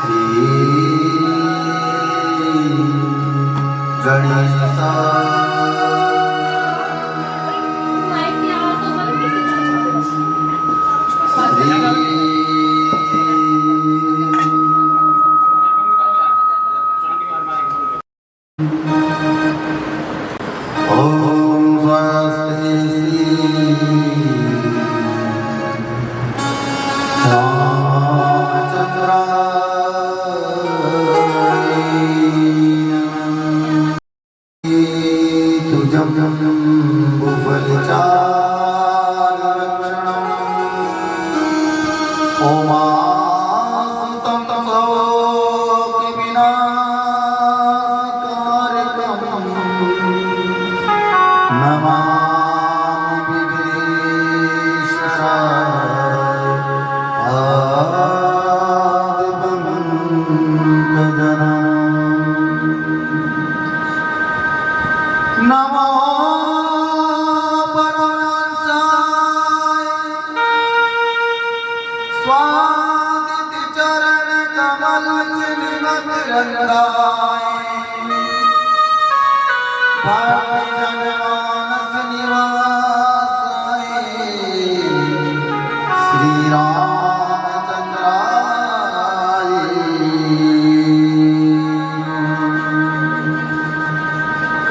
श्री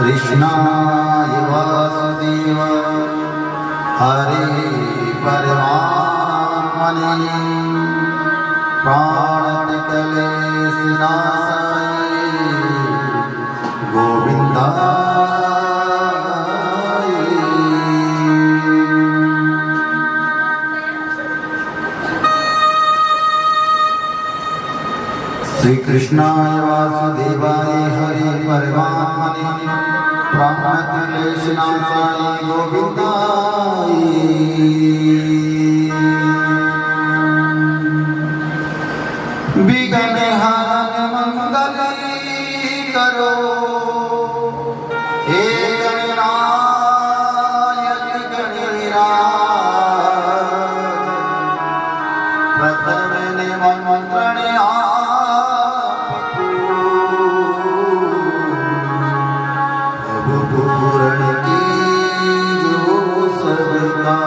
कृष्णाय वासुदेव हरे परमात्मने प्राणतकलेशनाशाय गोविन्दाय। श्री कृष्णाय वासुदेवाय हरे परमात्मने प्राणतकलेशनाशाय गोविन्दाय। विघ्न हरन मंगल करो हे गणनायक गणराज। प्रथम निमंत्रण आपको प्रभु पूर्ण की जो सबका।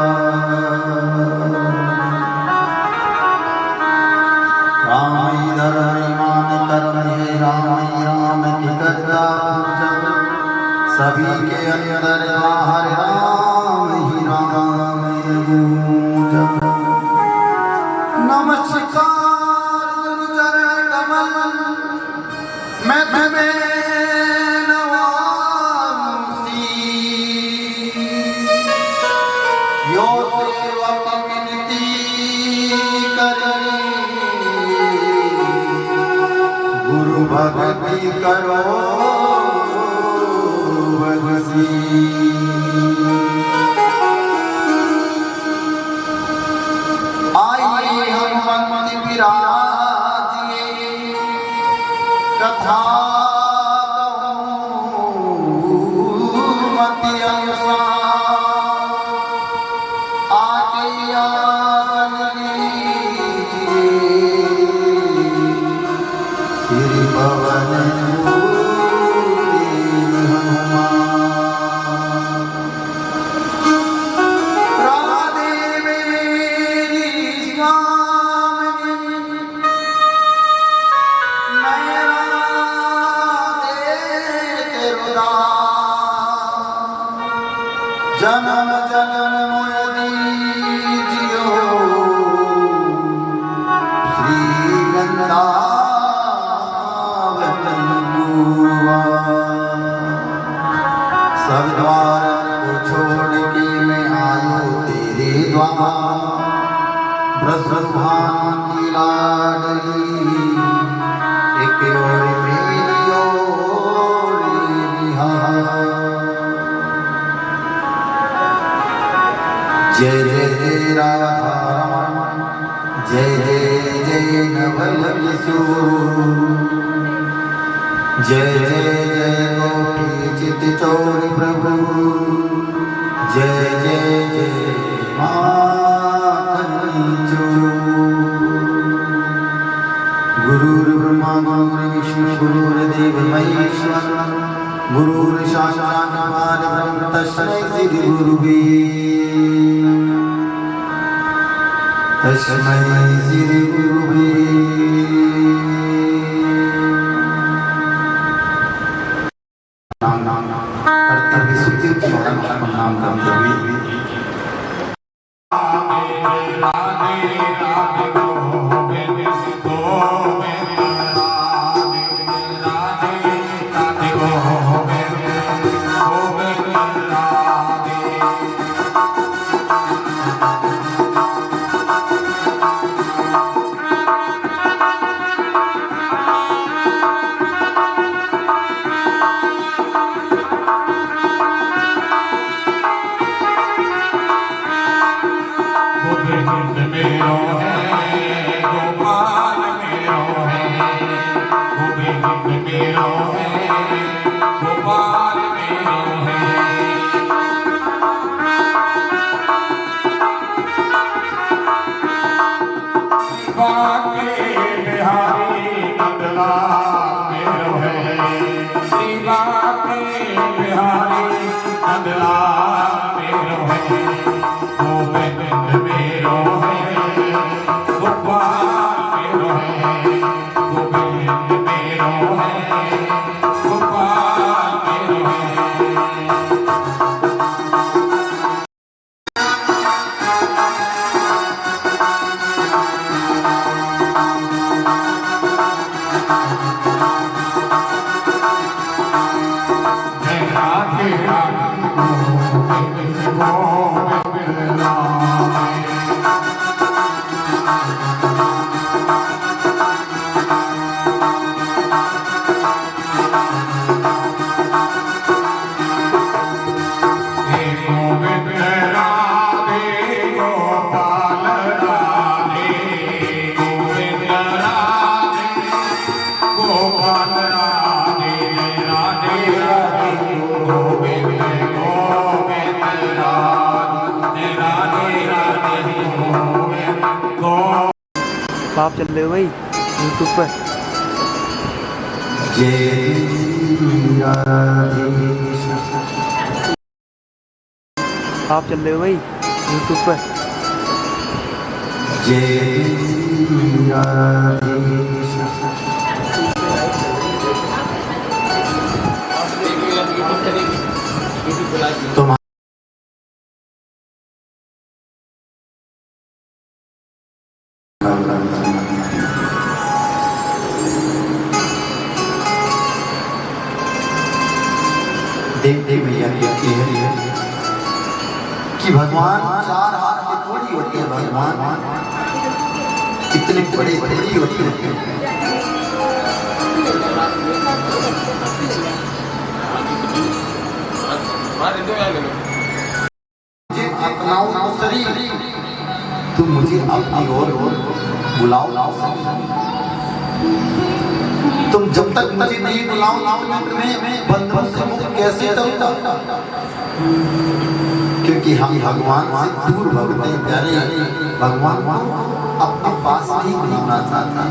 सभी के अंदर बाहर राम ही राम। नमस्कार गुरु चरण कमल मैं तुम्हें नवांसी। यो सेवक विनती करे गुरु भक्ति करो। आइए हनुमंत विराजिए कथा मति अनुसार। आगे आसन लीजिए श्री पवन जन्म जन्म मोह दीजियो श्री वृंदावन गुआ। सब द्वार को छोड़ के मैं आयो तेरे द्वार। ब्रजभान की लाडली एक और मेरी ओर निहार। जय जय जय राधा जय जय जय नवल किशोर। जय जय जय गोपी चित चोर प्रभु। जय जय जय माखन चोर। गुरुर्ब्रह्मा गुरुर्विष्णु गुरुर्देव महेश्वर गुरुर्साक्षात् परब्रह्म तस्मै श्री गुरुवे तस्मै श्री गुरुवे नाम करते हुए सुखी नाम का आप चल रहे हो भाई यूट्यूब पर। आप चल रहे हो भाई यूट्यूब पर। तुम देव भैया कहती है कि भगवान चार हाथ के थोड़ी होते हैं, भगवान कितने बड़े बड़े होते हैं। मुझे अपनाओ शरीर, तुम मुझे अपनी ओर बुलाओ। तुम जब तक मुझे नहीं बुलाओ मैं तुम्हें बंधन से मुक्त कैसे करूंगा? क्योंकि हम भगवान से दूर भगते हैं प्यारे, भगवान को अपने पास नहीं बुलाना चाहता।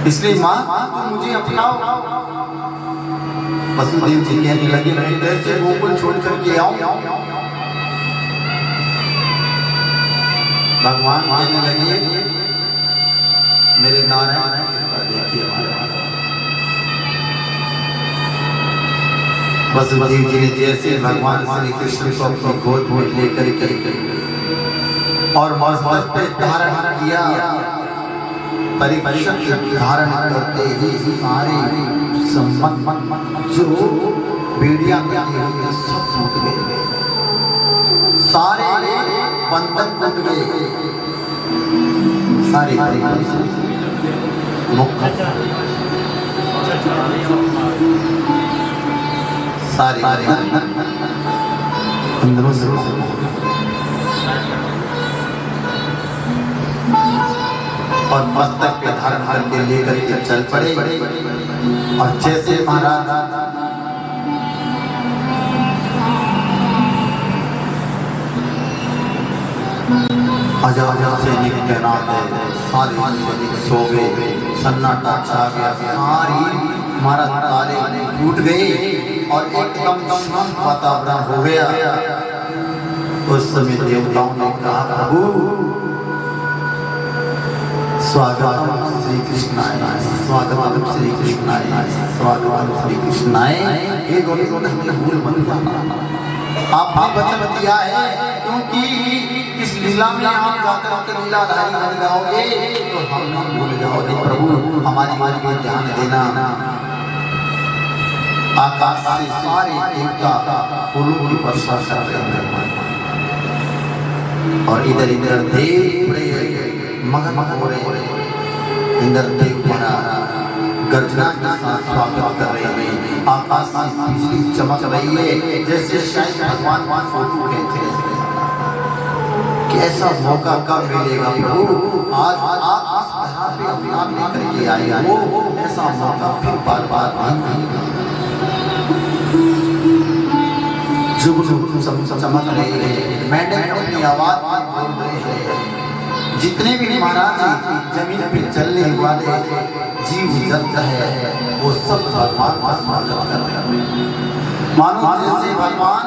इसलिए माँ तुम मुझे अपनाओ। वसुदेव जी कहने लगे मैं कैसे गोकुल छोड़ करके आऊं? भगवान कहने लगे मेरे नारायण देखिए वसुदेव जी ने जैसे भगवान श्री कृष्ण को अपनी गोद में लेकर के और मस्तक पे धारण किया, परिपरिषद धारण करते ही सारे संबंध जो बेड़ियां सब टूट गए, सारे बंधन टूट गए, सारे सारे अंदरों से और मस्तक पे धारण करके लेकर के चल पड़े। और जैसे महाराज आजाद सैनिक तैनात है, सारे सैनिक सो गए, सन्नाटा छा गया, सारी मारा तारे टूट गए और एकदम शांत वातावरण हो गया। उस समय देवताओं ने कहा प्रभु स्वागतम श्री कृष्णाय, स्वागतम श्री कृष्णाय, स्वागतम श्री कृष्णाय। ये दोनों हमने भूल मत जाना, आप वचन दिया है क्योंकि इस लीला में आप जाकर के लीलाधारी बन जाओगे तो हम नहीं भूल जाओगे प्रभु, हमारी मान पे ध्यान देना। आकाश से सारे देवता फूलों की वर्षा कर रहे हैं और इधर इधर देव मगन हो रहे हैं। इंद्र देव हमारा गर्जना के साथ स्वागत कर रहे हैं। आकाश से बिजली चमक रही है जैसे शायद भगवान फोटो खींचे। कैसा मौका कब मिलेगा प्रभु, आज आप इस तरह पे अपना लेकर के आए हो, ऐसा मौका फिर बार बार नहीं। जुगनू चमक रहे हैं, मेंढक अपनी आवाज में बोल रहे हैं। जितने भी महाराज जमीन पे चलने वाले जीव जंत है वो सब भगवान का स्वागत कर रहे हैं। मानो जैसे भगवान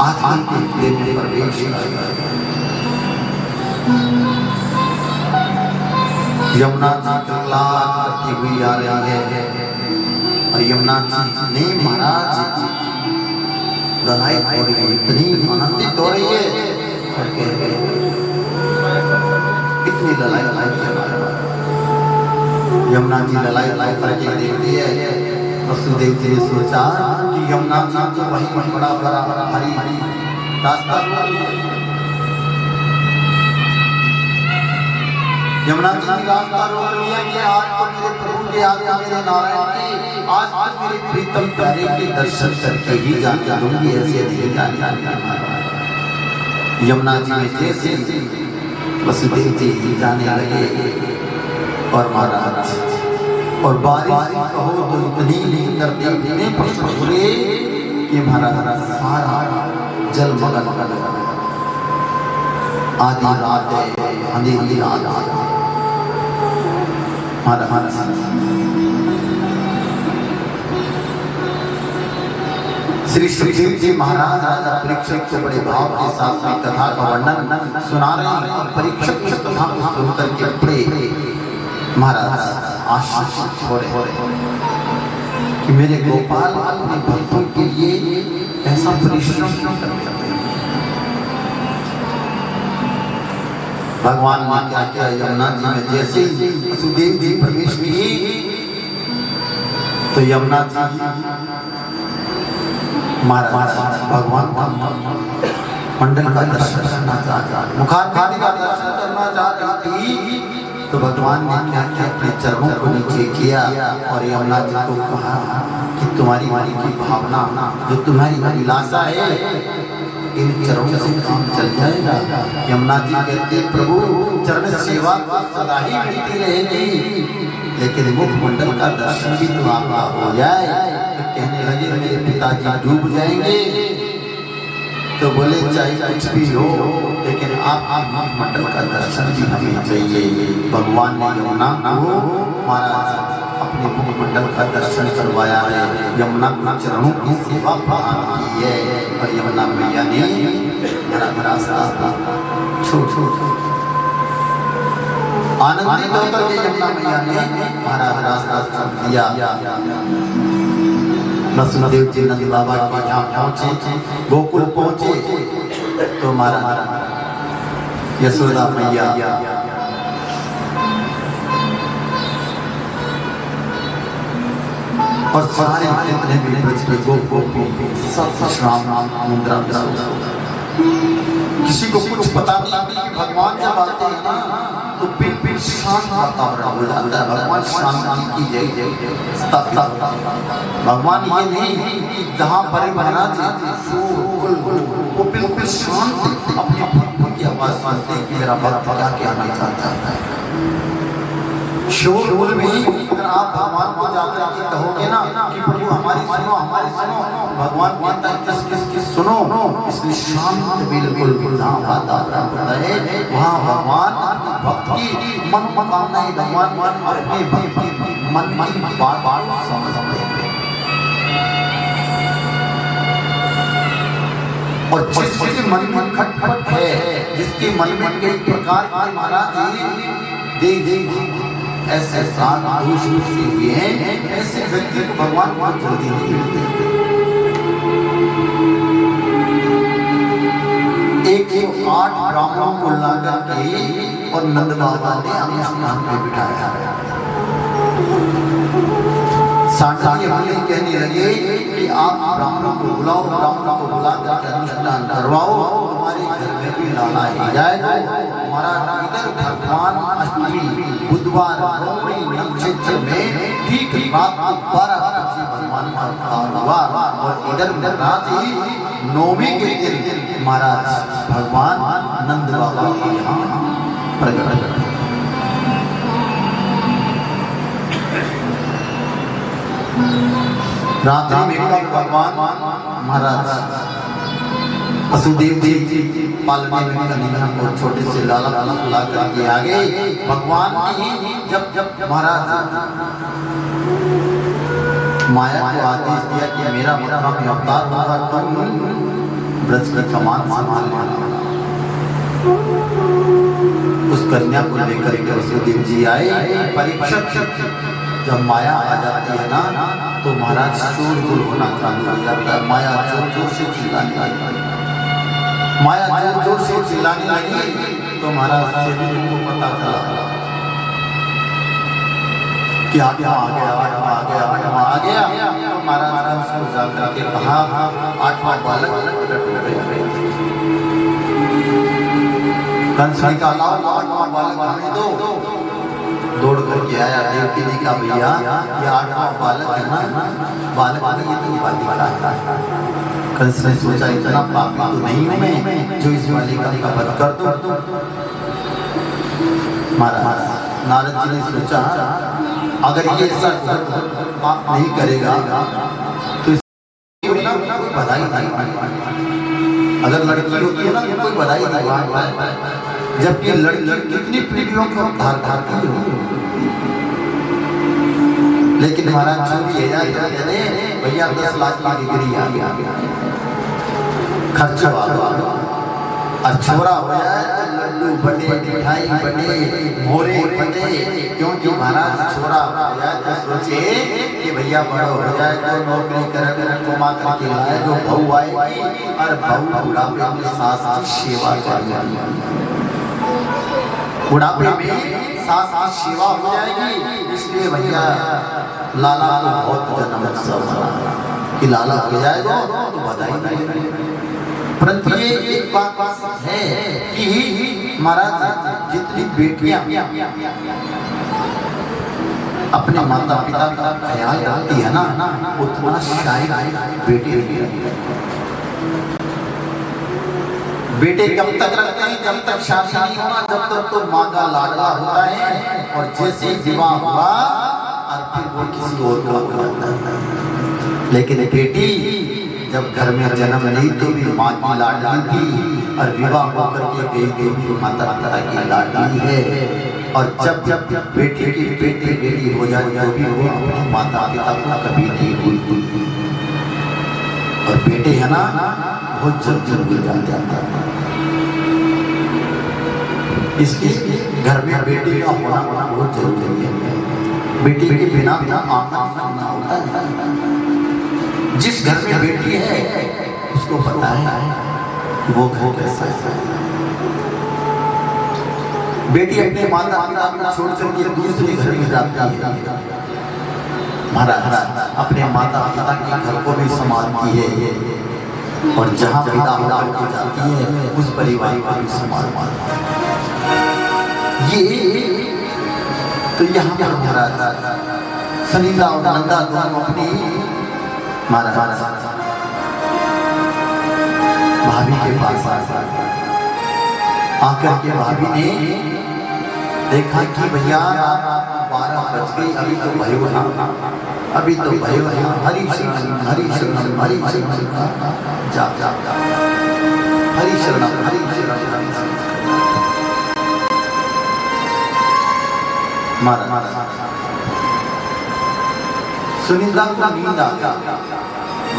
आत्मा के प्रेम में प्रवेश कर रहे हैं। यमुना जी कला करती हुई आ रही है और यमुना जी ने महाराज लड़ाई हो रही है, इतनी आनंदित हो रही है। कितनी लड़ाई यमुना जी लड़ाई करके देखती है। वसुदेव जी ने सोचा कि यमुना जी तो वही बड़ा बड़ा हरी रास्ता। यमुना जी ने रास्ता रोक लिया कि आज तो मेरे प्रभु के, आज तो मेरे नारायण के, आज मेरे प्रीतम प्यारे के दर्शन करके ही जाने दूंगी। ऐसे यमुना जी में जैसे वसुदेव जी जाने लगे और महाराज और बारिश कहो तो इतनी इतने प्रश्न हुए कि महाराज सारा जल मगन कर गया। आधी रात है, अंधेरी रात महाराज श्री सुखदेव जी महाराज राजा परीक्षित को बड़े भाव के साथ में कथा का वर्णन सुना रहे हैं। परीक्षित इस कथा को सुनकर के बड़े महाराज आशीर्वाद हो रहे कि मेरे गोपाल अपने भक्तों के लिए ऐसा परिश्रम करते हैं। भगवान ने क्या किया, यमुना जी में जैसे ही वसुदेव जी प्रवेश किए तो यमुना जी महाराज भगवान का मंडल का दर्शन करना चाहता, मुखारखानी का दर्शन करना चाहती थी। तो भगवान ने क्या किया, अपने चरणों को नीचे किया और यमुना जी को कहा कि तुम्हारी की भावना जो तुम्हारी अभिलाषा है इन चरणों से काम चल जाएगा। यमुना जी कहते प्रभु चरण सेवा सदा ही मिलती रहेगी, लेकिन मुखमंडल का दर्शन भी तो आपका हो जाए। तो कहने लगे मेरे पिताजी डूब जाएंगे। तो बोले चाहे कुछ भी हो लेकिन आप मुखमंडल का दर्शन भी हमें चाहिए। भगवान ने यमुना को महाराज अपने मुखमंडल का दर्शन करवाया है, यमुना के चरणों की सेवा प्रदान की है और यमुना मैया ने रास्ता आनंदित होकर के यमुना मैया ने महाराज रास्ता दिया। वसुदेव जी नंद बाबा के यहाँ पहुंचे, गोकुल पहुंचे तो महाराज यशोदा मैया और सारे जितने भी बच्चे गोपी सब राम मुद्रा किसी को कुछ पता नहीं कि भगवान जब आते हैं ना तो बिल्कुल शांत वातावरण हो जाता है। भगवान शांति की जय भगवान ये नहीं कि जहाँ बड़े महाराज वो बिल्कुल शांत अपने भक्तों की आवाज सुनते हैं कि मेरा भक्त क्या कहना चाहता है। शोर में अगर आप भगवान को जाकर के कहोगे ना कि प्रभु हमारी सुनो, भगवान कहता है किस सुनो। इसलिए शांत बिल्कुल जहाँ वातावरण होता है वहाँ भगवान भक्त की मनोकामनाएं भगवान अपने भक्त की मन की बात समझते हैं। और जिसके मन में खटपट है, जिसके मन में कई प्रकार के महाराज देख ऐसे सात दोष से हुए हैं, ऐसे व्यक्ति को भगवान बहुत जल्दी नहीं मिलते। 108 ब्राह्मणों को लाकर के और नंद बाबा ने अनुष्ठान में बिठाया। साढ़े वाले कहने लगे कि आप ब्राह्मणों को बुलाओ, ब्राह्मणों को बुलाकर अनुष्ठान करवाओ, हमारे घर में भी लाना ही जाए। हमारा इधर भगवान अष्टमी बुधवार नक्षत्र में ठीक रात 12 बजे भगवान का अवतार हुआ और इधर रात ही 9वीं के दिन महाराज भगवान नंद बाबा के यहाँ प्रकट हुए। रात्रि में भगवान महाराज वसुदेव जी पालने में कन्हैया को छोटे से लाला ला करके आगे भगवान की जब महाराज माया को आदेश दिया कि मेरा अवतार होगा तुम ब्रज की कमान संभाल लेना। उस कन्या को लेकर के वसुदेव जी आए। परीक्षक जब माया आ जाती है ना तो महाराज शोरगुल होना चालू हो जाता है। माया जोर जोर से चिल्लाने लगी, माया जोर जोर से चिल्लाने लगी तो महाराज सेवक को पता चला कि आ गया आ गया आ गया आ गया। तो महाराज ने उसको जाकर के कहा 8वां बालक कंस निकाला 8वां बालक हमें दो। दौड़ करके आया देवकी जी का भैया ये 8वां बालक है ना, बालक नहीं तो बालिका है। कंस ने सोचा इतना पापी तो नहीं हूं मैं जो इस बालिका का वध कर दूं। महाराज नारद जी ने सोचा अगर ये ऐसा पाप नहीं करेगा तो कोई बधाई नहीं। अगर लड़की होती है ना तो कोई बधाई नहीं, जबकि लड़की कितनी पीढ़ियों को उद्धार करती है। लेकिन महाराज जो भी है भैया 10 लाख की डिग्री आ गया, खर्चा और छोरा हो जाए तो लड्डू बने, मिठाई बने, मोरे बने। क्योंकि महाराज छोरा हो जाए तो सोचे कि भैया बड़ा हो जाए तो नौकरी करे कमा करके लाए जो बहू आएगी और बहू बुढ़ापे में सास की सेवा करेगी, बुढ़ापे में सास की सेवा हो जाएगी। इसलिए भैया लाला को बहुत जन्म उत्सव कि लाला हो जाएगा तो बधाई नहीं। परंतु ये एक बात है कि महाराज जितनी बेटियां अपने माता पिता का ख्याल रखती है ना उतना शायद बेटे कब तक रखते हैं? जब तक शादी नहीं होना, जब तक तो माँ का लाडला होता है और जैसे विवाह हुआ और फिर वो किसी और का हो जाता है। लेकिन बेटी जब घर में जन्म नहीं तो भी माँ की लाडली थी और विवाह होकर के गई तो माता पिता की लाडली है। और जब बेटी की बेटी हो जाए तो भी वो अपने माता पिता को कभी नहीं भूलती। और बेटे है ना बहुत जल्दी भूल जाता है। इसलिए घर में बेटी का होना बहुत जरूरी है। बेटी के बिना आंगन ना होता है। जिस घर में बेटी है उसको पता है वो घर कैसा है। बेटी अपने माता पिता को छोड़ करके दूसरे घर में जाती है। महाराज अपने माता पिता के घर को भी संभालती है और जहाँ विदा होकर जाती है उस परिवार को भी संभालती है। ये तो यहाँ पर महाराज सनीता और नंदा दोनों अपनी महाराज भाभी के पास आकर के भाभी ने देखा कि भैया 12 बज गई, अभी तो भयो है, अभी तो भयो है। हरि शरणम हरि शरणम हरि शरणम जा जा हरि शरणम हरि शरणम महाराज सुनीता को नींद आ गया।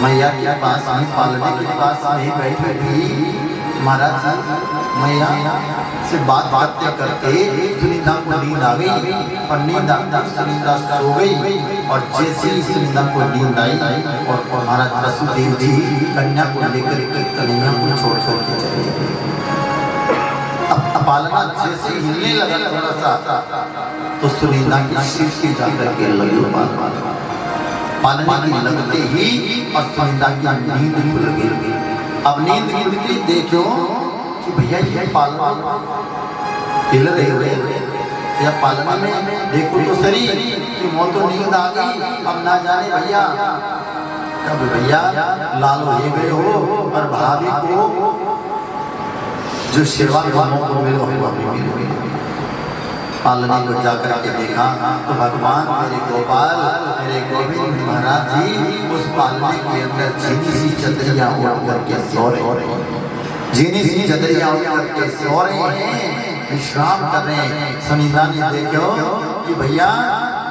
मैया के पास में पालने के पास में बैठी थी। महाराज मैया से बात करते सुनीता को नींद आ गई और नींद आते सुनीता सो गई और जैसे ही सुनीता को नींद आई और महाराज वसुदेव जी कन्या को लेकर के कन्या को छोड़ के चले गए। अब पालना जैसे हिलने लगा थोड़ा सा तो सुनीता की सिर की जाकर के लगी पालने की लगते ही और सुनीता की नींद खुल गई। अब नींद खुलती देखो कि भैया ये पालना हिल रहे हुए या पालना में देखो तो सही कि मौत तो नींद आ गई। अब ना जाने भैया कब भैया लाल हो गए हो और भाभी को जो सेवा को मिलो पालने को जाकर के देखा तो भगवान मेरे गोपाल मेरे गोविंद महाराज जी उस पालने के अंदर झीनी सी चदरियां ओढ़ करके सो रहे झीनी सी चदरियां ओढ़ करके सो रहे हैं विश्राम कर रहे हैं। सुनीता ने देखो कि भैया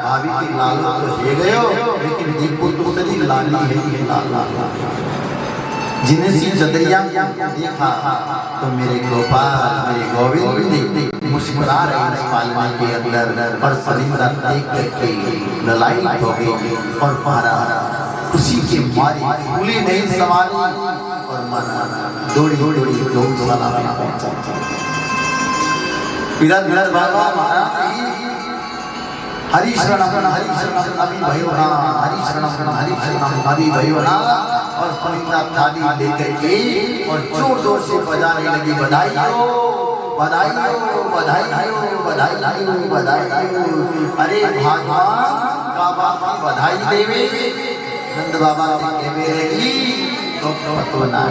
भाभी की लालो तो ले गए हो लेकिन देखो तो सही लाली है लाला जिन्हें चदरिया देखा तो मेरे गोपाल मेरे गोविंद मुस्कुरा रहे पालने के अंदर और सुनीता देख करके ललाई हो गई और मारा खुशी के मारे फूले नहीं समारी और मारा दौड़ी लोग सलाम पहुंचा। इधर बाबा महाराज हरि शरणम अभी भयोना हरि शरणम अभी भयोना और सुनीता थाली लेकर के और जोर से बजाने लगी बधाई हो बधाई हो बधाई हो बधाई हो बधाई हो। अरे भगवान बाबा की बधाई देवे नंद बाबा के मेरे तो ना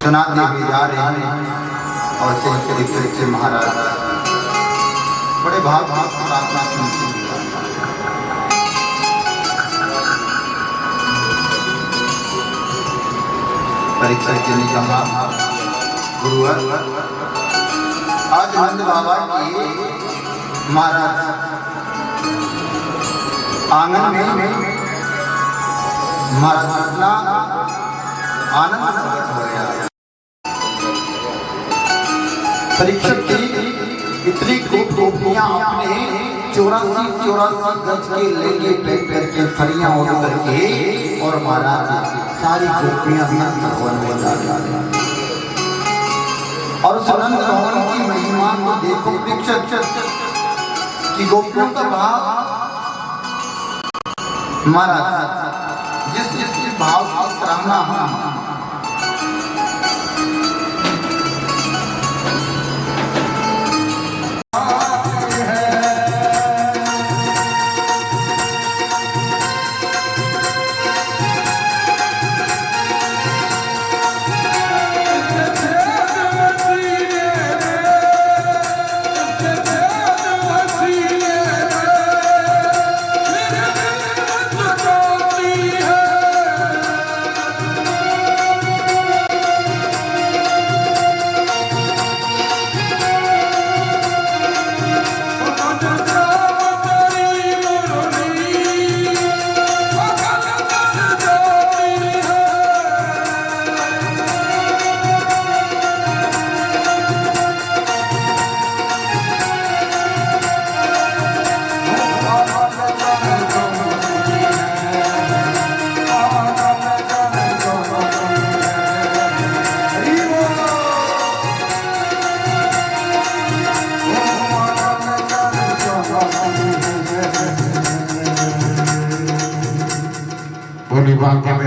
सुनाते हुए जा रहे हैं और चलते चलते महाराज बड़े भाव प्रार्थना सुनते हैं। परीक्षा के लिए कहा गुरुवर आज नंद बाबा की महाराज आंगन में महाराज आनंद प्रकट हो गया। परीक्षक की इतनी गोपियां अपने 84 गज के लेंगे पेट करके फरियां उड़ करके और महाराज सारी गोपियां नंद भवन में जा रही और उस नंद भवन की महिमा को देखो। परीक्षक की गोपियों का भाव महाराज जिस भाव की सराहना हम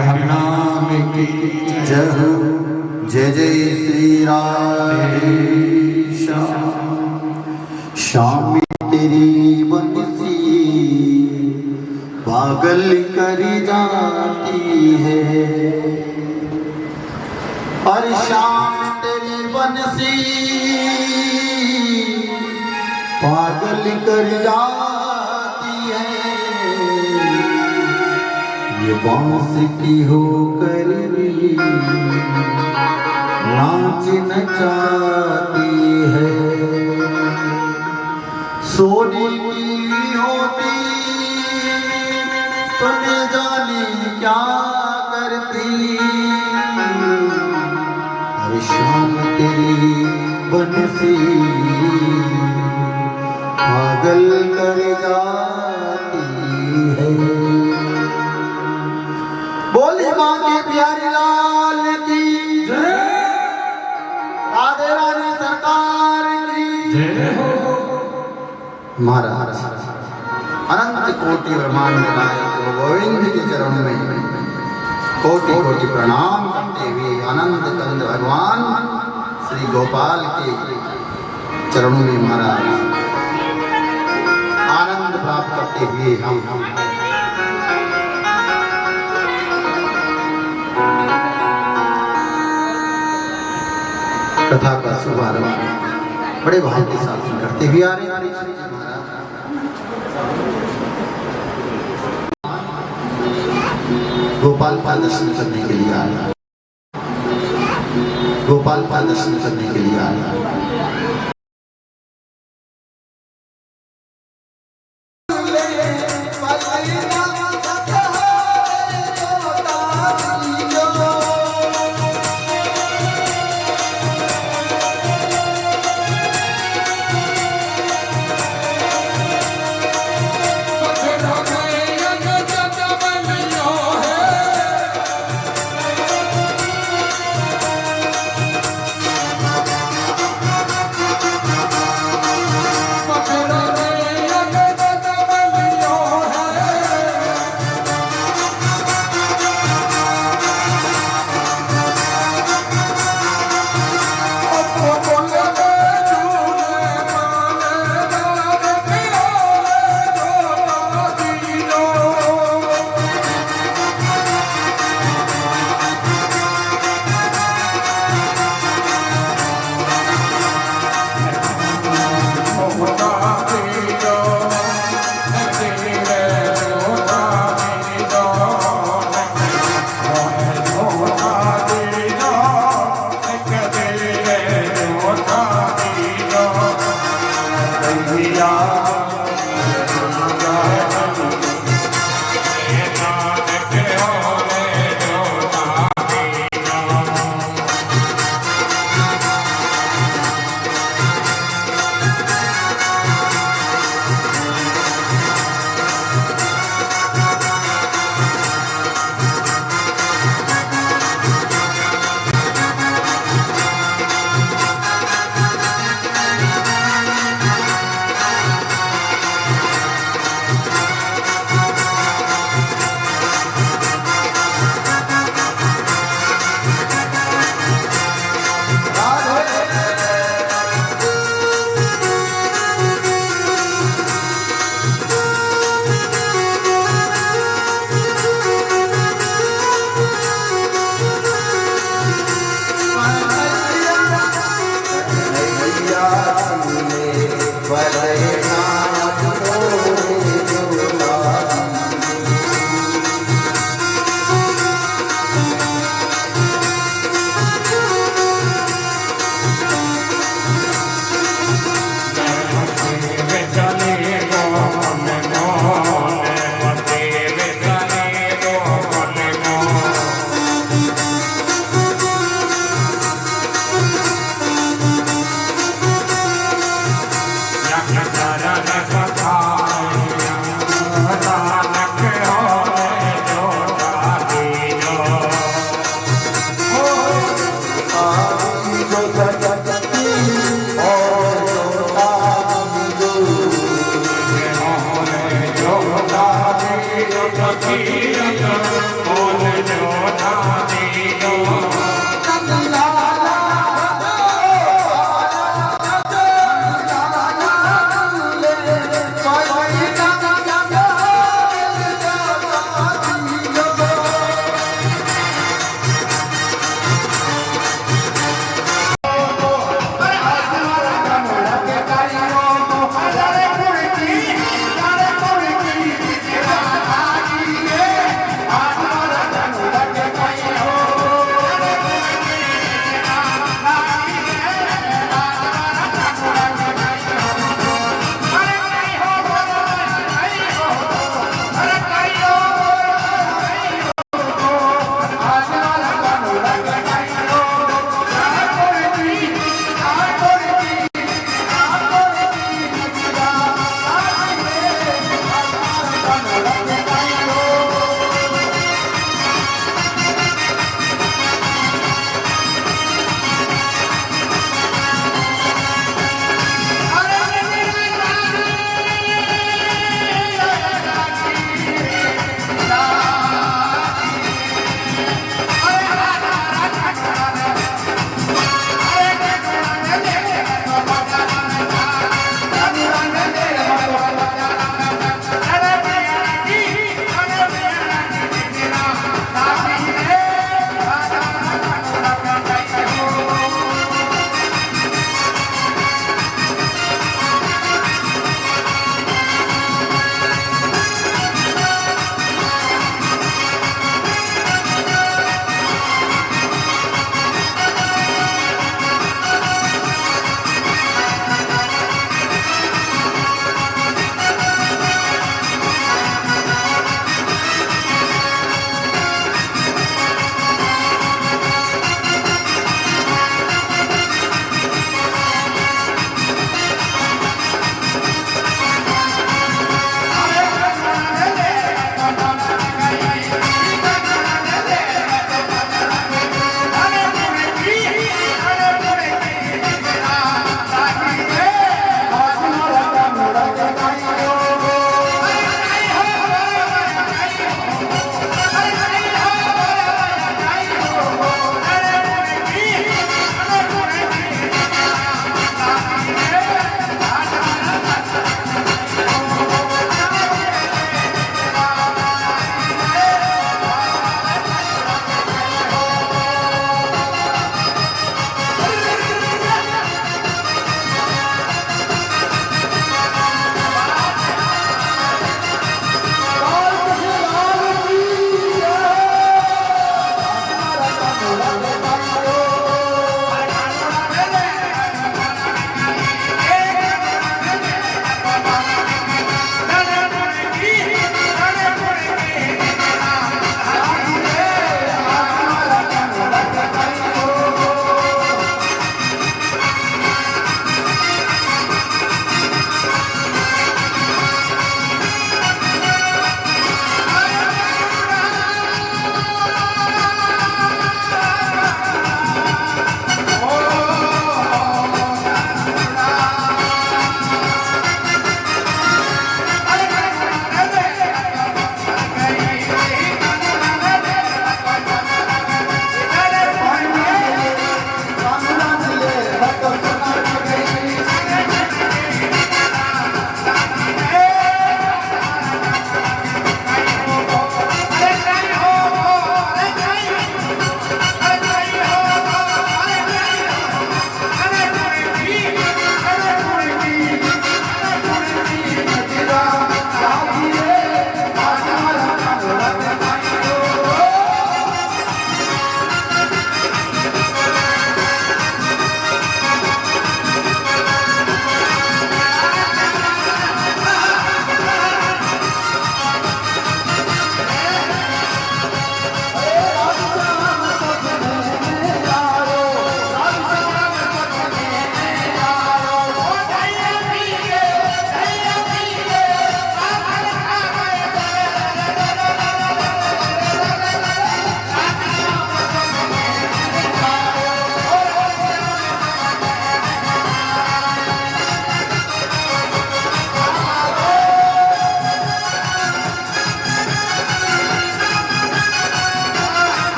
हरि नाम की जय हो। जय जय श्री राधे श्याम तेरी बंसी पागल कर जाती है और श्याम तेरी बंसी पागल कर जाती है। ये बांस की होकर भी नाच नचाती है। सोने की होती तो न जाने क्या करती। अरे शाम तेरी बंसी पागल कर जाती है। बोली माँ के प्यारी लाल की जय, राधे रानी सरकार की जय हो। महाराज अनंत कोटि ब्रह्मांड नायक गोविंद के चरणों में कोटि कोटि प्रणाम करते हुए आनंद कंद भगवान श्री गोपाल के चरणों में महाराज आनंद प्राप्त करते हुए हम कथा का शुभारंभ बड़े भाव के साथ करते हुए आ रहे हैं। गोपाल का दर्शन करने के लिए आया, गोपाल का दर्शन करने के लिए आया।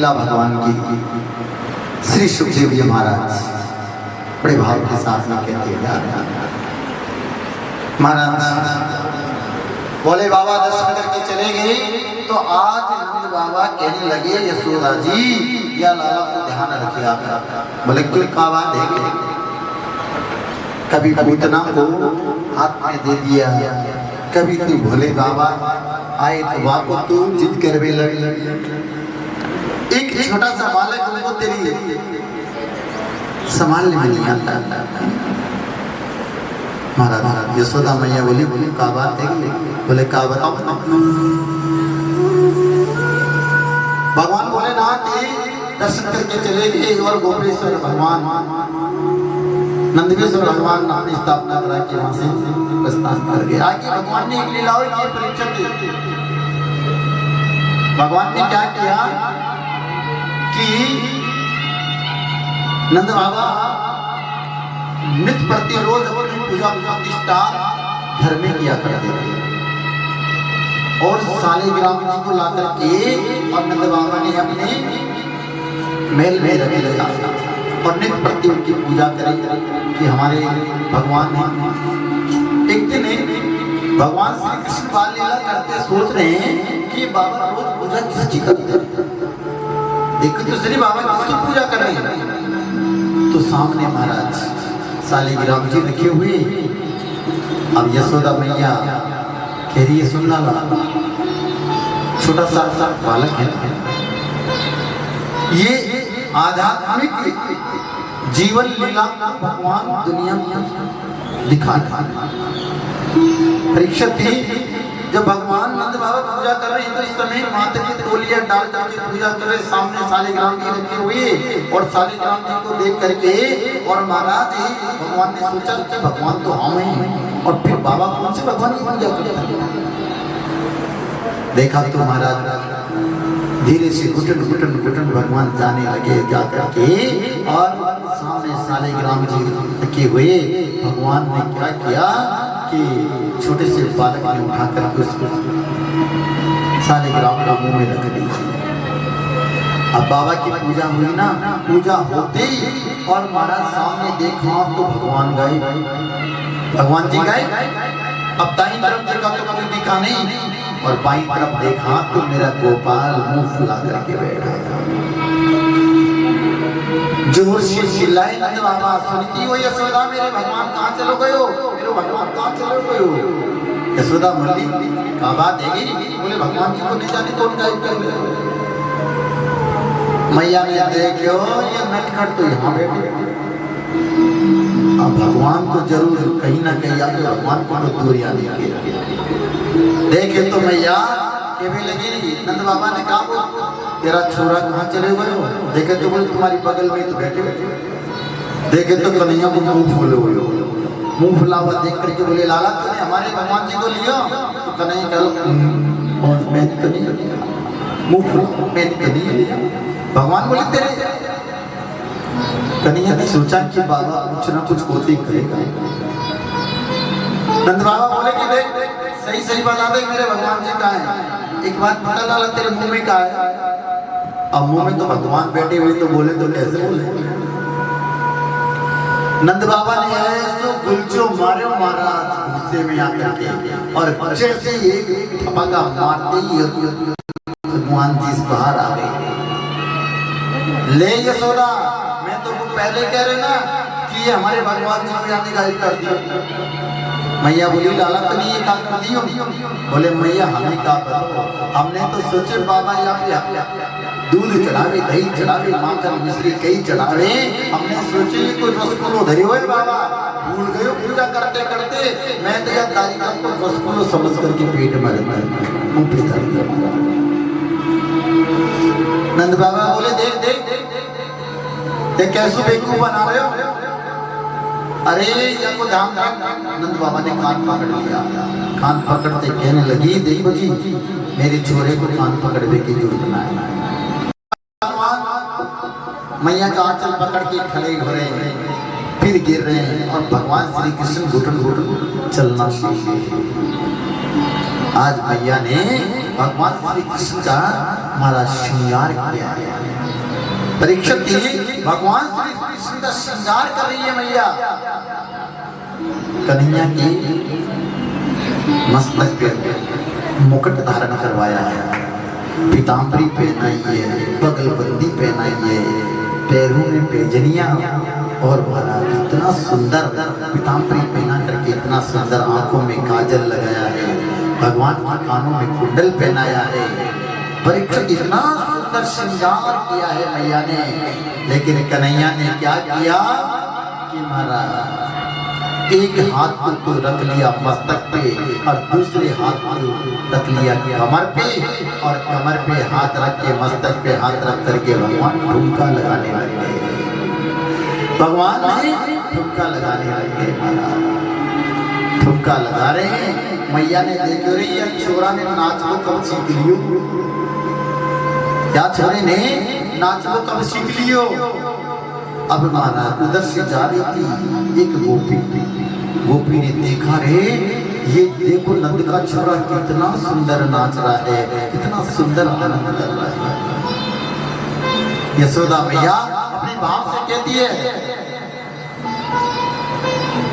लीला भगवान की श्री सुखदेव जी महाराज बड़े भाव के साथ में कहते हैं महाराज बोले बाबा दर्शन करके चले गए तो आज नंद बाबा कहने लगे यशोदा जी या लाला को ध्यान रखिए आप। बोले क्यों का बात है? कभी पूतना को हाथ में दे दिया, कभी तू भोले बाबा आए तो वाको तू जिद करवे लगे। एक छोटा सा बालक उनको तेरी संभालने में नहीं आता। महाराज यशोदा मैया बोली का बात है? बोले का बताओ। भगवान भोलेनाथ दर्शन करके चले गए और गोपेश्वर भगवान नंदकेश्वर भगवान नाम की स्थापना करा के वहां से प्रस्थान कर गए। आगे भगवान ने एक लीलाओं की परीक्षा दी। भगवान ने क्या किया कि नंद बाबा नित्य प्रतिरोज अपनी पूजा प्रतिष्ठा घर में किया करते थे और सालिग्राम जी को लाकर के और नंद बाबा ने अपने महल में रख लिया और नित्य प्रति उनकी पूजा करी कि हमारे भगवान ने। एक दिन भगवान श्री कृष्ण बाल लीला करते सोच रहे हैं कि बाबा रोज पूजा किसकी करते हैं, देखो तो श्री बाबा किसकी पूजा कर रहे हैं। तो सामने महाराज सालिग्राम जी रखे हुए। अब यशोदा मैया कह रही है सुनना ला, छोटा सा बालक है, ये आध्यात्मिक जीवन लीला भगवान दुनिया में दिखा परीक्षा थी। जब भगवान नंद बाबा पूजा कर रहे हैं तो इस समय माता की तोलिया डाल करके पूजा कर रहे, सामने सालिग्राम जी रखे हुए और सालिग्राम जी को देख करके और महाराज भगवान ने सोचा कि भगवान तो हम हैं और फिर बाबा कौन से भगवान की पूजा करते हैं। देखा तो महाराज धीरे से घुटन घुटन घुटन भगवान जाने लगे जाकर के और सामने सालिग्राम जी रखे हुए। भगवान ने क्या किया कि छोटे से बालक ने उठा करके उसको सालिग्राम को मुंह में रख दिया। अब बाबा की पूजा हुई ना, पूजा होते ही और महाराज सामने देखा तो भगवान गए, भगवान जी गए। अब दाईं तरफ देखा तो कोई दिखा नहीं और बाईं तरफ देखा तो मेरा गोपाल मुंह फुला करके बैठा था। जोर से चिल्लाए नंद बाबा, सुनती हो यशोदा मेरे भगवान कहाँ चलो गए हो, मेरे भगवान कहाँ चलो गए हो। यशोदा मल्ली क्या बात है? बोले भगवान जी को नहीं जाने कौन गायब कर गए। मैया ने देखो ये नटखट तो यहाँ बैठे। अब भगवान को जरूर कहीं ना कहीं आगे भगवान को तो दूर याद देखे तो मैया के भी लगी नहीं। नंद बाबा ने कहा तेरा छोरा कहाँ चले गए हो? देखे तो बोले तुम्हारी बगल में तो बैठे बैठे। देखे तो कन्हैया को मुंह फूले हुए हो, मुंह फुला हुआ देख करके बोले लाला तूने हमारे भगवान जी को लिया? तो कन्हैया कल मैं तो नहीं लिया, मुंह फुला मैं तो नहीं लिया। भगवान बोले तेरे। कन्हैया ने सोचा कि बाबा कुछ ना कुछ होती करेगा। नंद बाबा बोले कि देख सही सही बता दे मेरे भगवान जी कहाँ हैं। एक बात पता लाला तेरे मुंह में कहाँ है? अब मुंह में तो भगवान बैठे हुए तो बोले तो कैसे बोले। नंद बाबा ने ऐसो गुलचो मारे महाराज गुस्से में आकर के और जैसे एक ठपका मारते ही भगवान जी बाहर आ गए। ले यशोदा मैं तो पहले कह रहे ना कि ये हमारे भगवान जी को जाने गायब कर दिया। मैया बोली लाला तो नहीं ये काम कर दी हो? बोले मैया हमें क्या पता, हमने तो सोचे बाबा यहाँ पे दूध चढ़ावे दही चढ़ावे माखन मिश्री कई चढ़ावे, हमने सोचे कोई रसगुल्लो धरे हुए बाबा भूल गए पूजा करते करते। मैं तो यह तारीख को रसगुल्लो समझ करके पेट में मुंह पे धर दिया। नंद बाबा बोले देख देख देख कैसे बेवकूफ बना रहे हो? अरे या को ध्यान ध्यान। नंद बाबा ने कान पकड़ लिया, कान पकड़ते कहने लगी देखो जी मेरे छोरे को कान पकड़ने की जरूरत ना है। मैया का आंचल पकड़ के खड़े हो रहे हैं, फिर गिर रहे हैं और भगवान श्री कृष्ण घुटन घुटन चलना शुरू। आज मैया ने भगवान श्री कृष्ण का महाराज श्रृंगार किया है। परीक्षित जी भगवान श्री कृष्ण का श्रृंगार कर रही है मैया। कन्हैया की मस्तक पे मुकुट धारण करवाया है, पीताम्बरी पहनाई है, बगलबंदी पहनाई है, पैरों में पैजनियां और महाराज इतना सुंदर पीताम्बरी पहना करके इतना सुंदर आंखों में काजल लगाया है, भगवान के कानों में कुंडल पहनाया है। परीक्षित इतना सुंदर श्रृंगार किया है मैया ने, लेकिन कन्हैया ने क्या किया कि महाराज एक हाथ को रख लिया मस्तक पे और दूसरे हाथ को रख लिया कमर पे, और कमर पे हाथ रख के मस्तक पे हाथ रख करके भगवान ठुमका लगाने लगे। भगवान ठुमका लगाने लगे, ठुमका लगा रहे हैं। मैया ने देख रही है छोरा ने नाच को कब सीख लियो, क्या छोरे ने नाच को कब सीख लियो। अब महाराज उधर से जा रही थी एक गोपी ने देखा रे ये देखो नंद का छोरा कितना सुंदर नाच रहा है, कितना सुंदर आनंद कर रहा है। यशोदा मैया अपने बाप से कहती है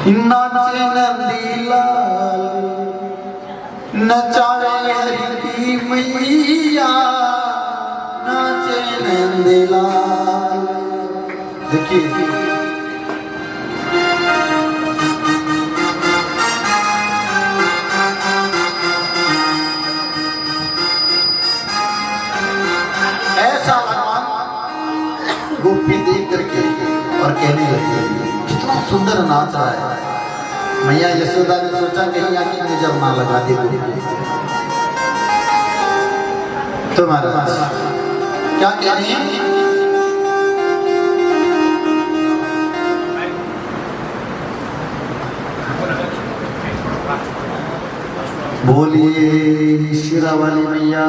नाचे नंदीलाल नचावे हरि की मैया, नाचे नंदीलाल। देखिए ऐसा भगवान गोपी देख करके और कहने लगी कितना सुंदर नाच रहा है। मैया यशोदा ने सोचा कहीं आके नजर ना लगा दे तो महाराज क्या कह रही हैं? बोलिए शिरावाली मैया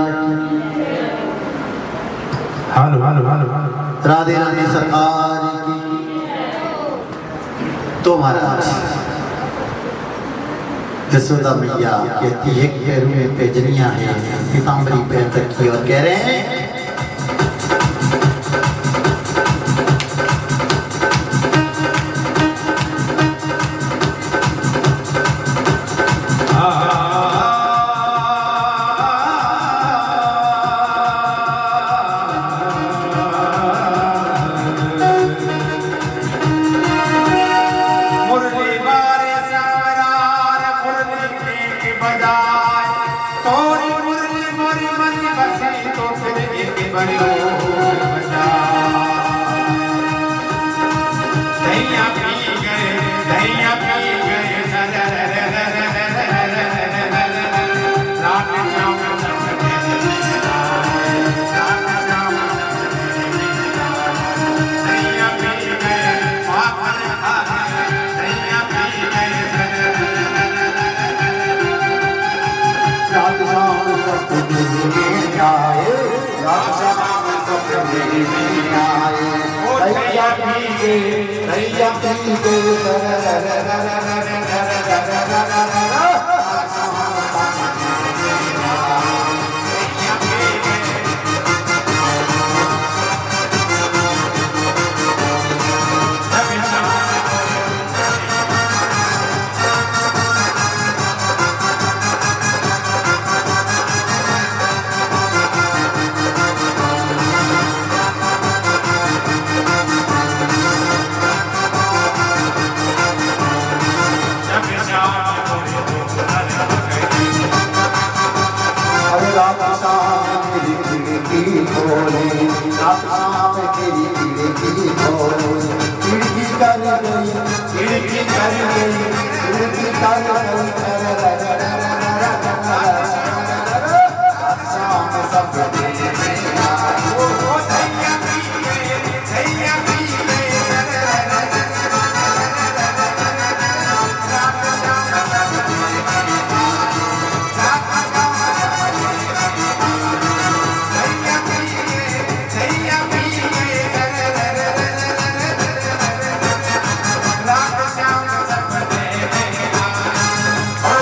हालो हालो हालो राधे राधे सरकार की। तो महाराज यशोदा मैया कहती है पैरों में पैजनियां हैं, पीताम्बरी पहन रखी और कह रहे हैं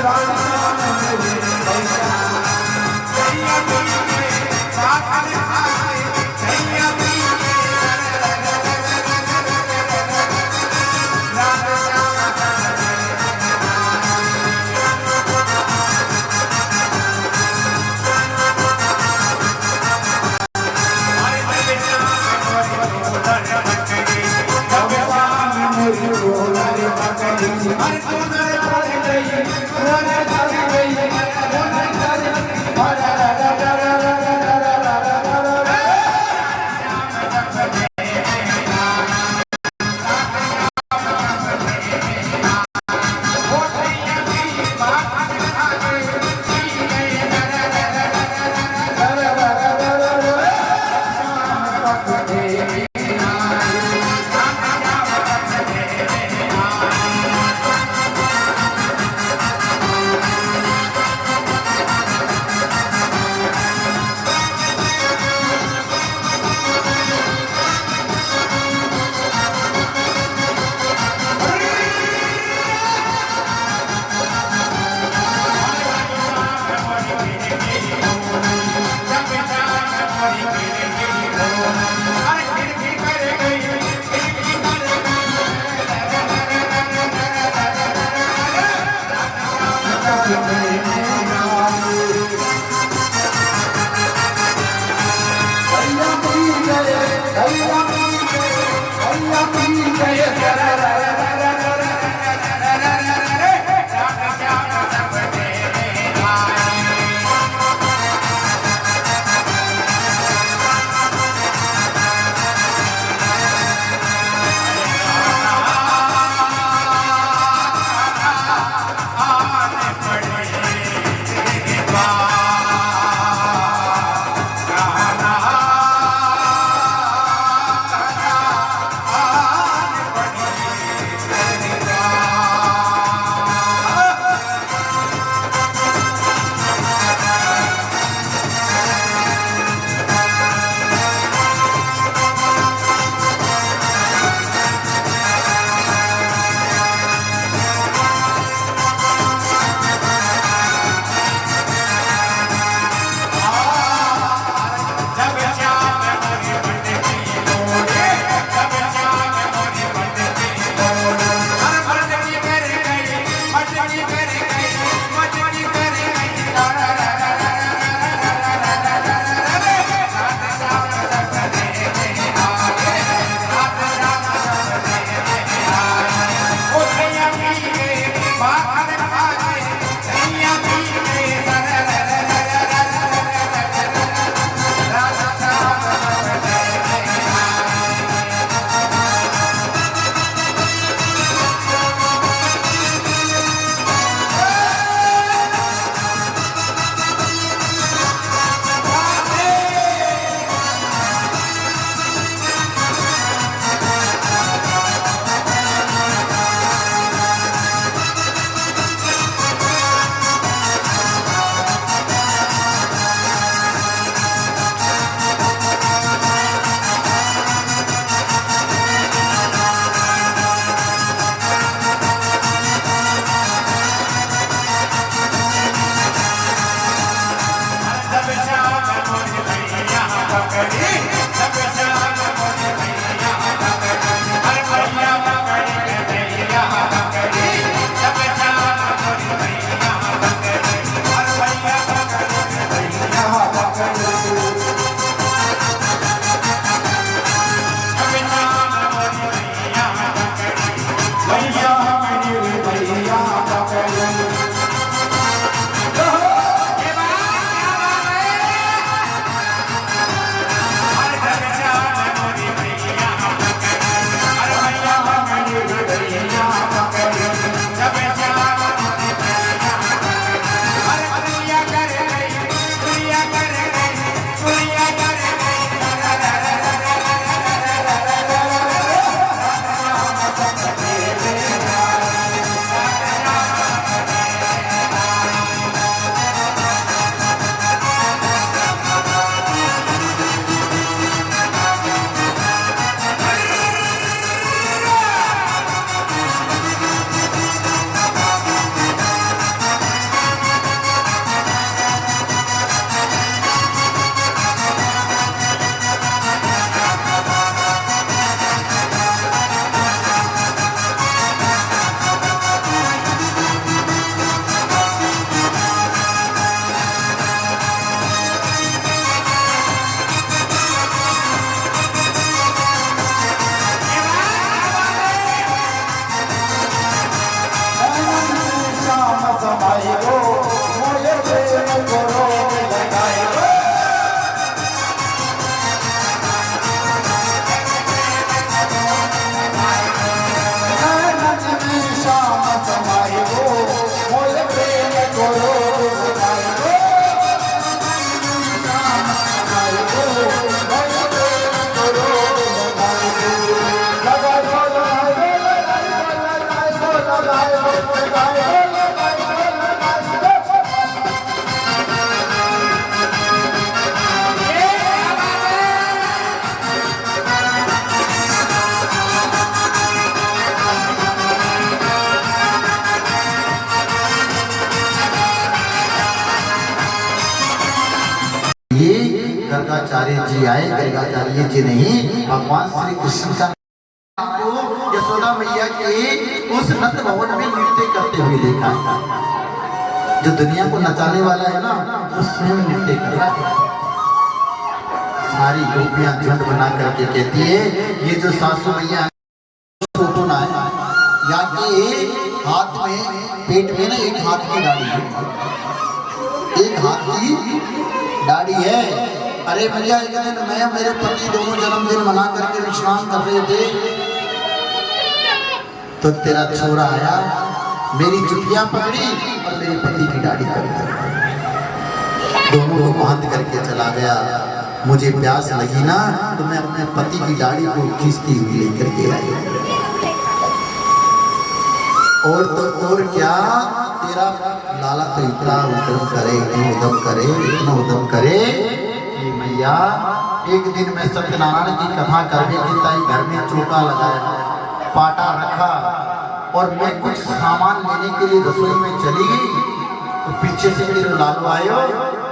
हालो ये गर्गाचार्य जी आए, गर्गाचार्य जी नहीं, भगवान श्री कृष्ण का यशोदा मैया के उस नंद भवन में नृत्य करते हुए देखा। जो दुनिया को नचाने वाला है ना, उसमें नृत्य कर रहा है। सारी गोपियां झुंड बना करके कहती है, ये जो सासू मैया फोटो ना है, या कि हाथ में पेट में ना एक हाथ की दाढ़ी है, एक हाथ की दाढ़ी है। अरे भैया, एक दिन मैं मेरे पति दोनों जन्मदिन मना करके विश्राम कर रहे थे, तो तेरा छोरा आया, मेरी जुतियां पकड़ी और मेरे पति की दाढ़ी कर दोनों को बांध करके चला गया। मुझे प्यास लगी ना, तो मैं अपने पति की दाढ़ी को खींचती हुई लेकर के आई। और तो और क्या, तेरा लाला तो इतना उद्यम करे, इतना उद्यम करे कि मैया एक दिन मैं सत्यनारायण की कथा करने की ताई घर में चौका लगाया, पाटा रखा, और मैं कुछ सामान लेने के लिए रसोई में चली गई, तो पीछे से तेरे लालू आयो,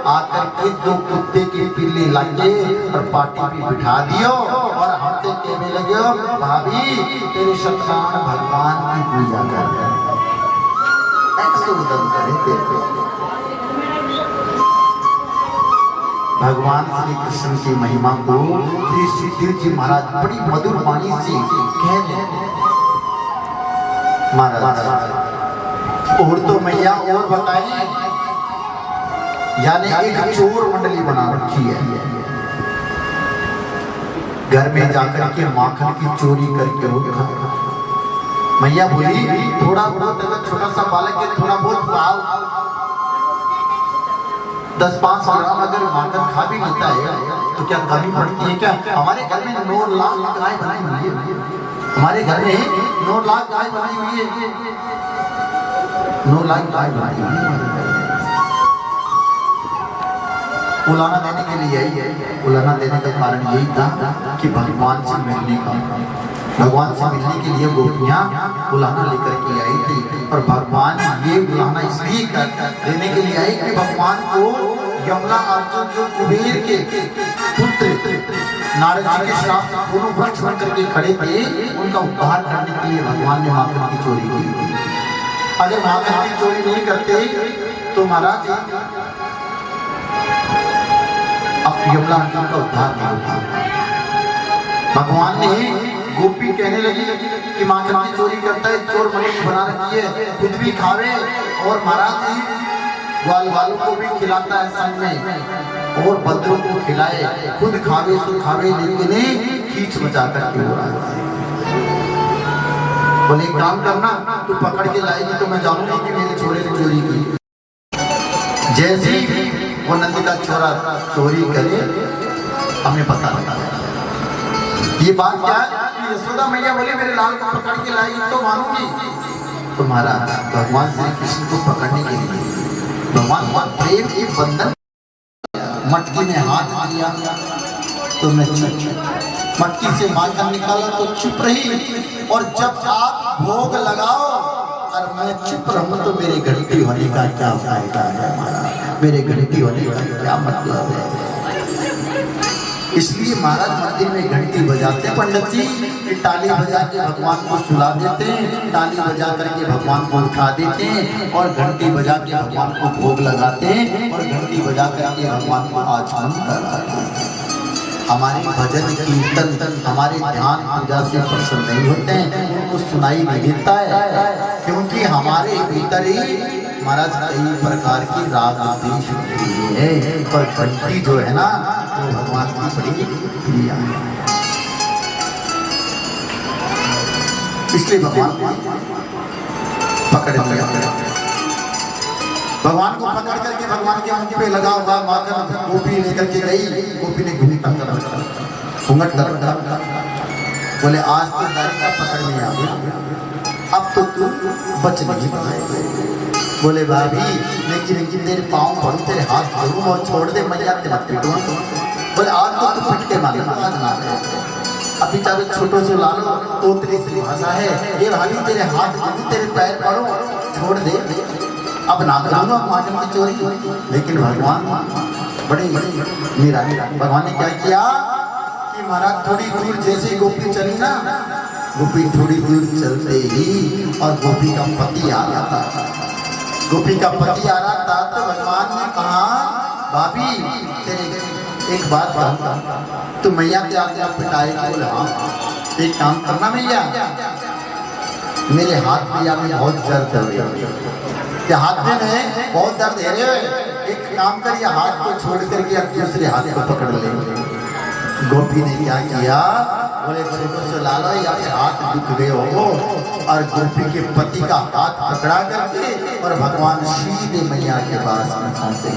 आकर के दो कुत्ते की पिल्ली लाके और पाटी पे बिठा दियो और हमसे कहने लगे, भाभी तेरे सत्यनारायण भगवान की पूजा कर भगवान श्री कृष्ण की महिमा को श्री सुखदेव जी महाराज बड़ी मधुर वाणी से कह रहे महाराज। और तो मैया और बताइए, यानी एक चोर मंडली बना रखी है, घर में जाकर के माखन की चोरी करके वो खा। मैया बोली, थोड़ा बहुत अगर छोटा सा बालक है, थोड़ा बहुत पाव 10-5 ग्राम अगर माखन खा भी लेता है तो क्या कमी पड़ती है क्या? हमारे घर में 9 लाख गाय बनाई हुई है, हमारे घर में 9 लाख गाय बनाई हुई है, 9 लाख गाय बनाई हुई है। उलाना देने के लिए आई है। उलाना देने का कारण यही था कि भगवान से मिलने का, भगवान से मिलने के लिए गोपियां उलाना लेकर के आई थी। और भगवान ये उलाना इसलिए देने के लिए आई कि भगवान को यमुना अर्जुन जो कुबेर के पुत्र नारद जी के श्राप से दोनों वृक्ष बन करके खड़े थे, उनका उद्धार करने के लिए भगवान ने माखन की चोरी की। अगर माखन की चोरी नहीं करते तो महाराज अब यमुना अर्जुन का उद्धार नहीं होता। भगवान ने गोपी कहने लगी कि माखन की चोरी करता है, चोर मनुष्य बना रखी है, खुद भी खावे और महाराज जी ग्वाल वालों को भी खिलाता है संग में, और बंदरों को खिलाए, खुद खावे सो खावे, लेकिन खींच बचा करके हो रहा है। बोले एक काम करना, तू पकड़ के लाएगी तो मैं जानूंगी कि मेरे छोरे ने चोरी की। जैसे ही वो नंदी का छोरा चोरी करे, हमें पता लगा ये बात क्या है। यशोदा मैया बोले मेरे लाल को पकड़ के लाएगी तो मानूंगी। तो महाराज भगवान श्री कृष्ण को पकड़ने के लिए भगवान प्रेम के बंधन मटकी में हाथ दिया तो मैं चुप, मटकी से माखन निकाला तो चुप रही, और जब आप भोग लगाओ और मैं चुप रहूं तो मेरे घंटी होने का क्या फायदा है महाराज, मेरे घंटी होने का क्या मतलब है। इसलिए महाराज मंदिर में घंटी बजाते पंडित जी, ताली बजा के भगवान को सुला देते हैं, ताली बजा करके भगवान को उठा देते हैं, और घंटी बजा के भगवान को भोग लगाते हैं, और घंटी बजा करके भगवान को आचमन कराते हैं। हमारे भजन कीर्तन हमारे ध्यान पूजा से प्रसन्न नहीं होते हैं, उनको सुनाई नहीं देता है, क्योंकि हमारे भीतर ही महाराज कई प्रकार की राग आदेश होती है, पर घंटी जो है ना वो भगवान की बड़ी प्रिय है। इसलिए भगवान पकड़ लिया, भगवान को पकड़ करके भगवान के मुंह पे लगा हुआ माखन गोपी लेकर के गई। गोपी ने घूंघट कर बोले आज तो दाई का पकड़ में आ गया, अब तो तू बच नहीं पाएगा। बोले भाभी लेकिन तेरे पाँव पड़ू, तेरे हाथ पड़ू और छोड़ दे, मैया ते मत पिटवा। बोले आज तो तू पिट के मारे, आज ना अभी चाहे छोटो से लालो तोतरी सी भाषा है, ये भाभी तेरे हाथ पड़ू, तेरे पैर पड़ो, छोड़ दे, अब ना करूँगा माखन की चोरी। लेकिन भगवान बड़े मेरा भगवान ने क्या किया कि महाराज थोड़ी दूर जैसे गोपी चली ना, गोपी थोड़ी दूर चलते ही और गोपी का पति आ रहा था, गोपी का पति आ रहा था, तो भगवान ने कहा भाभी तेरे एक बात कहूँगा, तू मैया के आगे पिटाई। बोले हाँ एक काम करना मैया, मेरे हाथ में बहुत दर्द है, हाथ में बहुत दर्द है, एक काम कर ये हाथ को छोड़ करके अब दूसरे हाथ को पकड़ ले। गोपी ने क्या किया, बोले छोटो से लालो या हाथ दुख गए हो, और गोपी के पति का हाथ पकड़ा करके और भगवान सीधे मैया के पास में पहुंचे।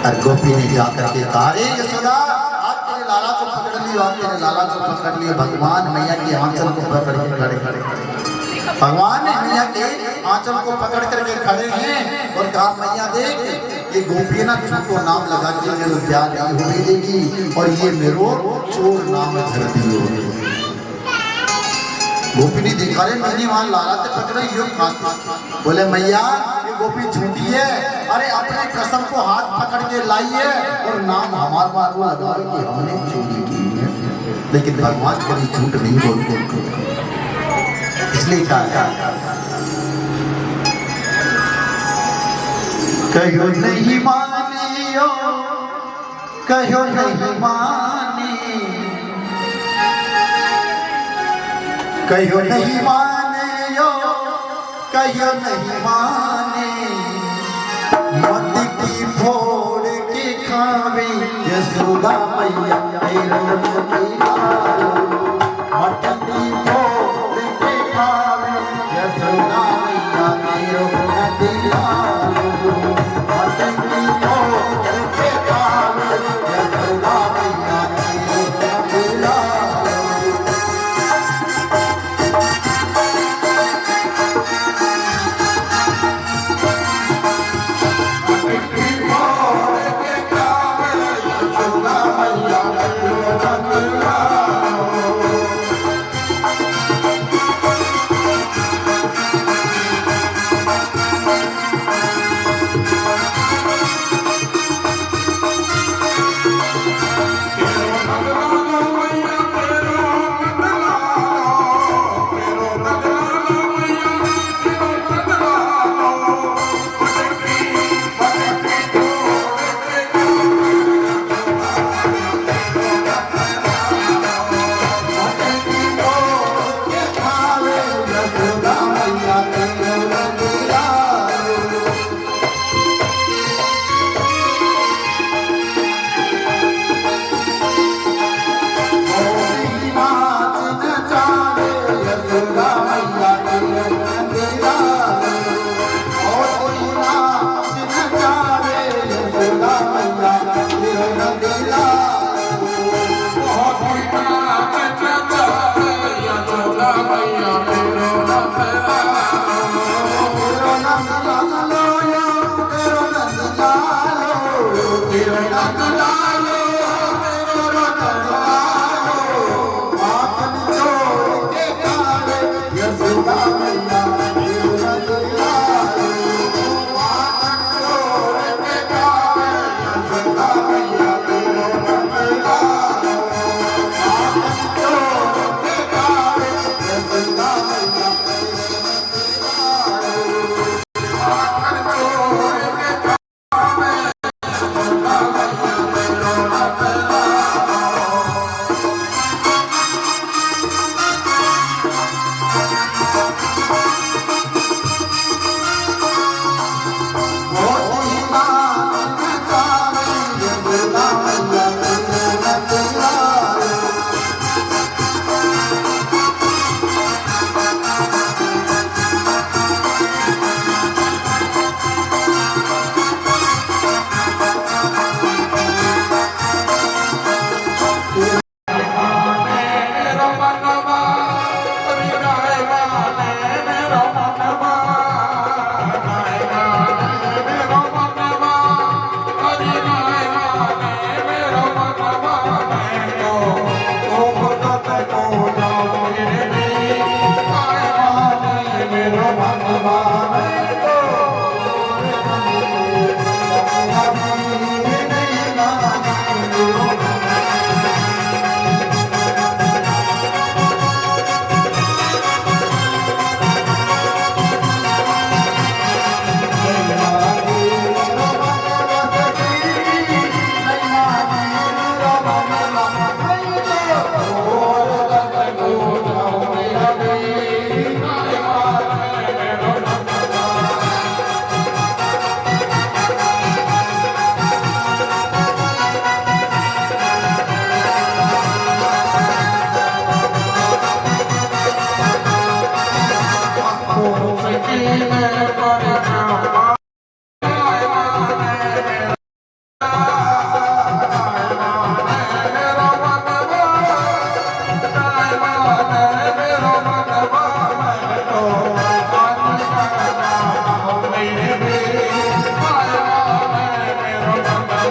और गोपी ने क्या करके कहा रे यशोदा आज तेरे लाला को पकड़ लियो, आज तेरे लाला को पकड़ लियो। भगवान मैया के आंचल को पकड़ के खड़े भगवान ने मैया के आंचल को पकड़ करके खड़े हैं और कहा मैया देख ये गोपी ना तुमको नाम लगा के मेरे प्यार नहीं होने देगी, और ये मेरो चोर नाम धर दियो। गोपी ने देखा रे मैंने वहां लाला से पकड़े यो खास। बोले मैया ये गोपी झूठी है, अरे अपने कसम को हाथ पकड़ के लाई है और नाम हमारे बार लगा कि हमने चोरी की है, लेकिन भगवान कभी झूठ नहीं बोलते। इसलिए कहा कहो नहीं मानियो, कहो नहीं मानी, कहो नहीं मानियो, कहो नहीं माने, मत की फोड़ के खावे यशोदा मैया तेरे मत की फोड़ के खावे यशोदा मैया तेरे Thank you.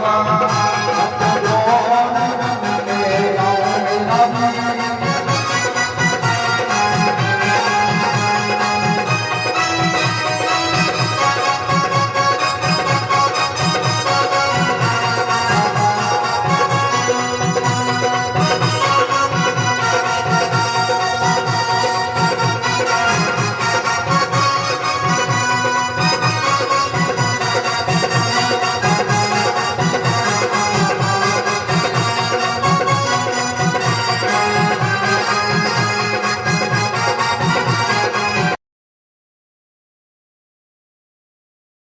Bye.